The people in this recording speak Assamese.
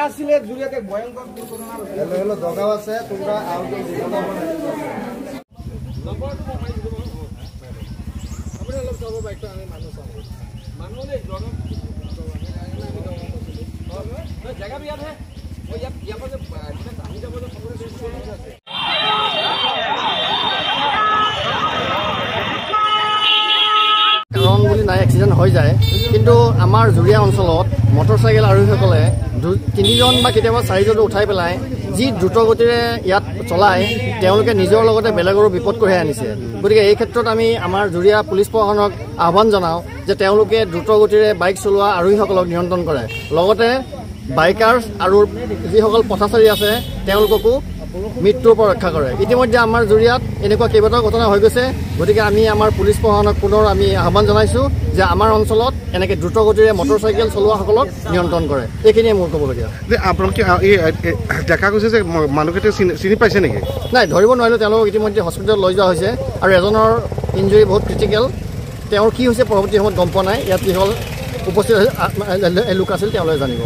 আসলে জুড়িয়াতে ভয়ঙ্কৰ দুৰ্ঘটনা হলো দগাও আছে তোমৰা আউট জায়গা বিয়াত হে ইয়াৰ পৰা আমি যাব কাৰণ বুলি নাই এক্সিডেণ্ট হৈ যায় কিন্তু আমাৰ জুৰিয়া অঞ্চলত মটৰচাইকেল আৰোহীসকলে 3জন বা কেতিয়াবা 4জন উঠাই পেলাই যি দ্ৰুতগতিৰে ইয়াত চলায় তেওঁলোকে নিজৰ লগতে বেলেগৰো বিপদ কঢ়িয়াই আনিছে গতিকে এই ক্ষেত্ৰত আমি আমাৰ জুৰিয়া পুলিচ প্ৰশাসনক আহ্বান জনাওঁ যে তেওঁলোকে দ্ৰুতগতিৰে বাইক চলোৱা আৰোহীসকলক নিয়ন্ত্ৰণ কৰে লগতে বাইকাৰ্ছ আৰু যিসকল পথচাৰী আছে তেওঁলোককো মৃত্যুৰ পৰা ৰক্ষা কৰে ইতিমধ্যে আমাৰ জুৰিয়াত এনেকুৱা কেইবাটাও ঘটনা হৈ গৈছে গতিকে আমি আমাৰ পুলিচ প্ৰশাসনক পুনৰ আমি আহ্বান জনাইছোঁ যে আমাৰ অঞ্চলত এনেকৈ দ্ৰুতগতিৰে মটৰচাইকেল চলোৱাসকলক নিয়ন্ত্ৰণ কৰে এইখিনিয়ে মোৰ ক'বলগীয়া আপোনালোকে দেখা গৈছে যে মানুহকেইটা চিনি পাইছে নেকি নাই ধৰিব নোৱাৰিলোঁ তেওঁলোকক ইতিমধ্যে হস্পিটেলত লৈ যোৱা হৈছে আৰু এজনৰ ইঞ্জুৰি বহুত ক্ৰিটিকেল তেওঁৰ কি হৈছে পৰৱৰ্তী সময়ত গম পোৱা নাই ইয়াত কি হ'ল উপস্থিত লোক আছিল তেওঁলোকে জানিব